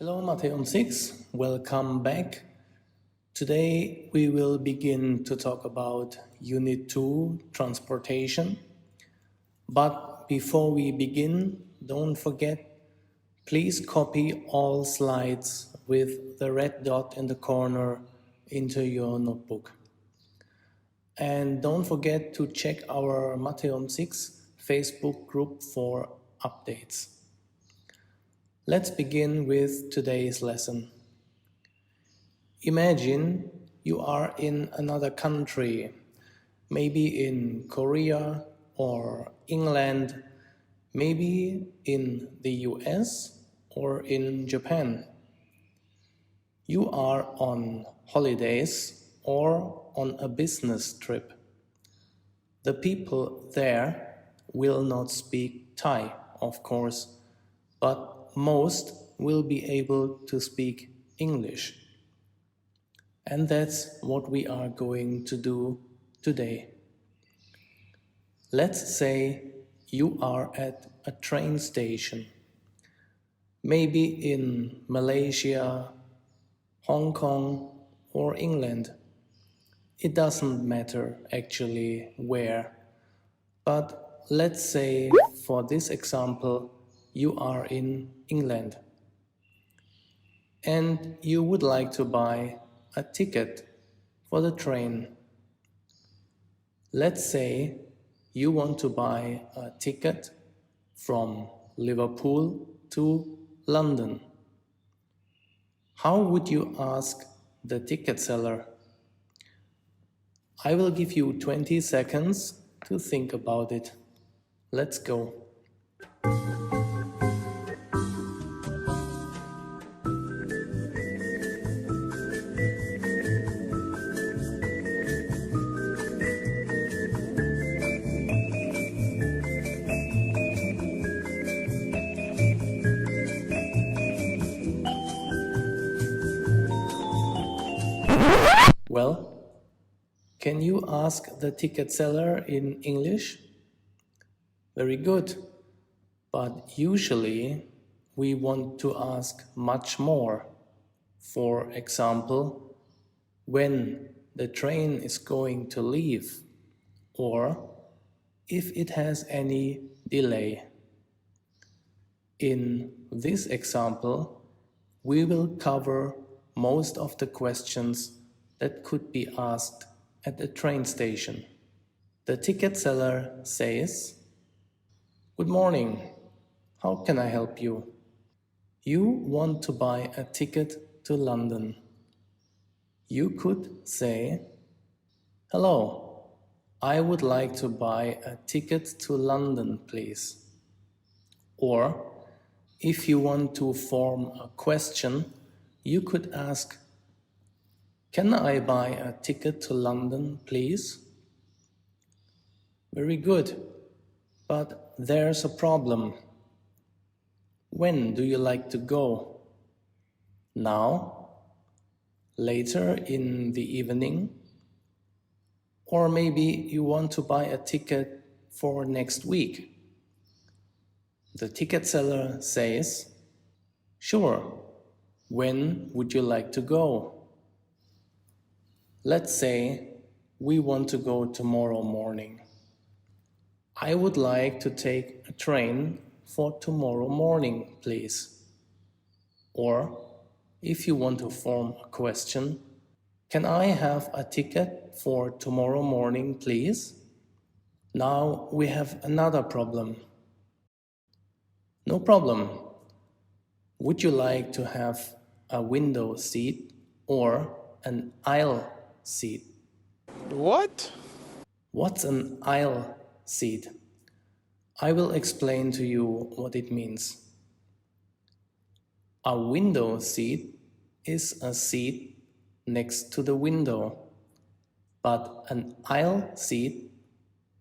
Hello, Matthew 6. Welcome back. Today we will begin to talk about Unit 2, Transportation. But before we begin, don't forget, please copy all slides with the red dot in the corner into your notebook. And don't forget to check our Matthew 6 Facebook group for updates. Let's begin with today's lesson. Imagine you are in another country, maybe in Korea or England, maybe in the US or in Japan. You are on holidays or on a business trip. The people there will not speak Thai, of course, but most will be able to speak English. And that's what we are going to do today. Let's say you are at a train station, maybe in Malaysia, Hong Kong, or England. It doesn't matter actually where, but let's say for this example, you are in England and you would like to buy a ticket for the train. Let's say you want to buy a ticket from Liverpool to London. How would you ask the ticket seller? I will give you 20 seconds to think about it. Let's go. Well, can you ask the ticket seller in English? Very good. But usually we want to ask much more. For example, when the train is going to leave, or if it has any delay. In this example, we will cover most of the questions that could be asked at the train station. The ticket seller says, "Good morning, how can I help you?" You want to buy a ticket to London. You could say, "Hello, I would like to buy a ticket to London, please." Or, if you want to form a question, you could ask, "Can I buy a ticket to London, please?" Very good, but there's a problem. When do you like to go? Now? Later in the evening? Or maybe you want to buy a ticket for next week. The ticket seller says, "Sure, when would you like to go?" Let's say we want to go tomorrow morning. I would like to take a train for tomorrow morning, please. Or, if you want to form a question, "Can I have a ticket for tomorrow morning, please?" Now we have another problem. No problem. Would you like to have a window seat or an aisle seat? What? What's an aisle seat? I will explain to you what it means. A window seat is a seat next to the window, but an aisle seat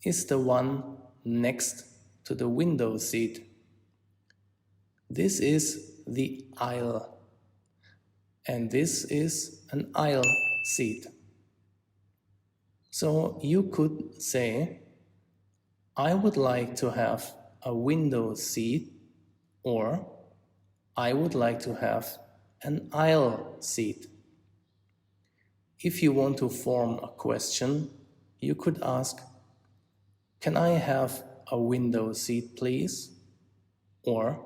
is the one next to the window seat. This is the aisle, and this is an aisle seat. So you could say, "I would like to have a window seat," or "I would like to have an aisle seat. If you want to form a question, you could ask, "Can I have a window seat, please?" Or,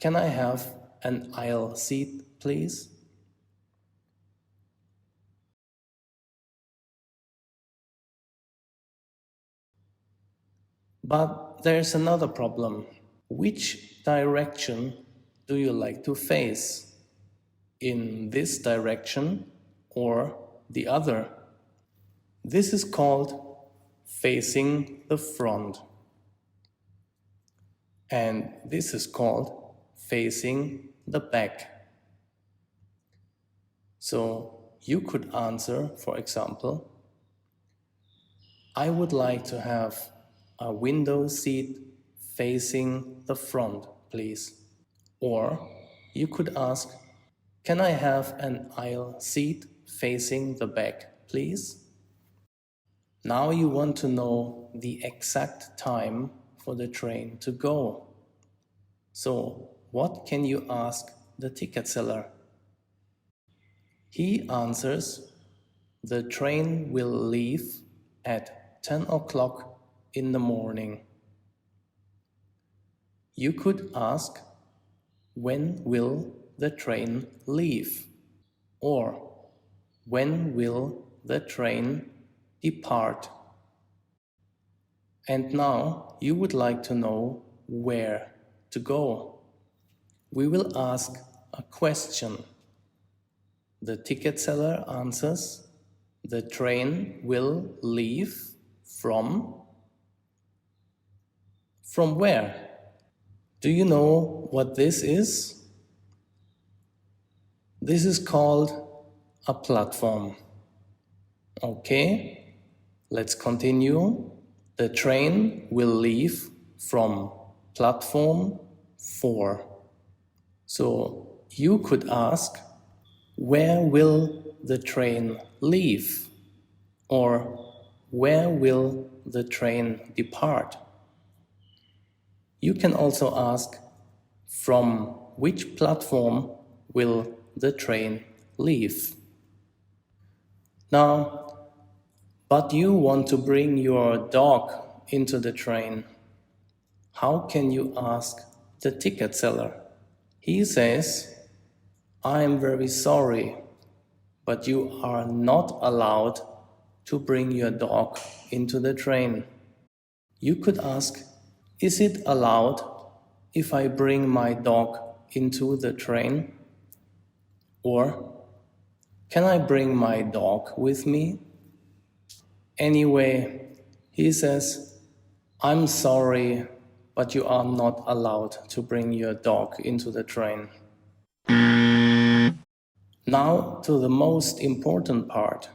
"Can I have an aisle seat, please?" But there's another problem. Which direction do you like to face? In this direction or the other? This is called facing the front. And this is called facing the back. So you could answer, for example, "I would like to have a window seat facing the front, please." Or you could ask, "Can I have an aisle seat facing the back, please?" Now you want to know the exact time for the train to go. So what can you ask the ticket seller? He answers, "The train will leave at 10 o'clock in the morning." You could ask, "When will the train leave?" Or, "When will the train depart?" And now you would like to know where to go. We will ask a question. The ticket seller answers, "The train will leave from..." From where? Do you know what this is? This is called a platform. Okay, let's continue. The train will leave from platform 4. So you could ask, "Where will the train leave?" Or, "Where will the train depart?" You can also ask, "From which platform will the train leave?" Now, but you want to bring your dog into the train. How can you ask the ticket seller? He says, "I am very sorry, but you are not allowed to bring your dog into the train." You could ask, "Is it allowed if I bring my dog into the train?" Or, "Can I bring my dog with me?" Anyway, he says, "I'm sorry, but you are not allowed to bring your dog into the train." Now to the most important part.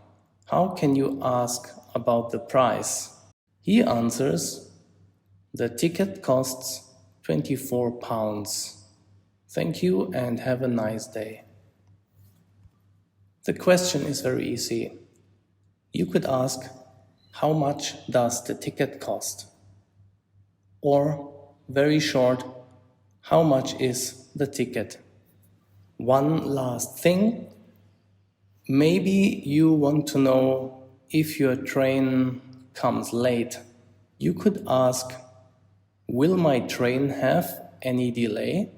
How can you ask about the price? He answers, "The ticket costs £24. Thank you and have a nice day." The question is very easy. You could ask, "How much does the ticket cost?" Or, very short, "How much is the ticket?" One last thing. Maybe you want to know if your train comes late. You could ask, "Will my train have any delay?"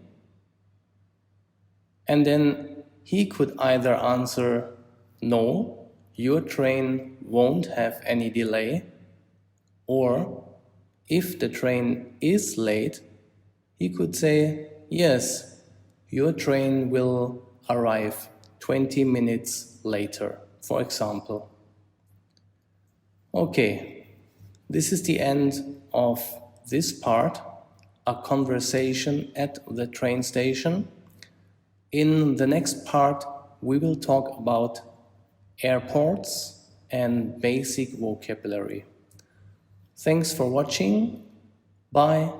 And then he could either answer, "No, your train won't have any delay." Or, if the train is late, he could say, "Yes, your train will arrive 20 minutes later," for example. Okay, this is the end of this part, a conversation at the train station. In the next part, we will talk about airports and basic vocabulary. Thanks for watching. Bye.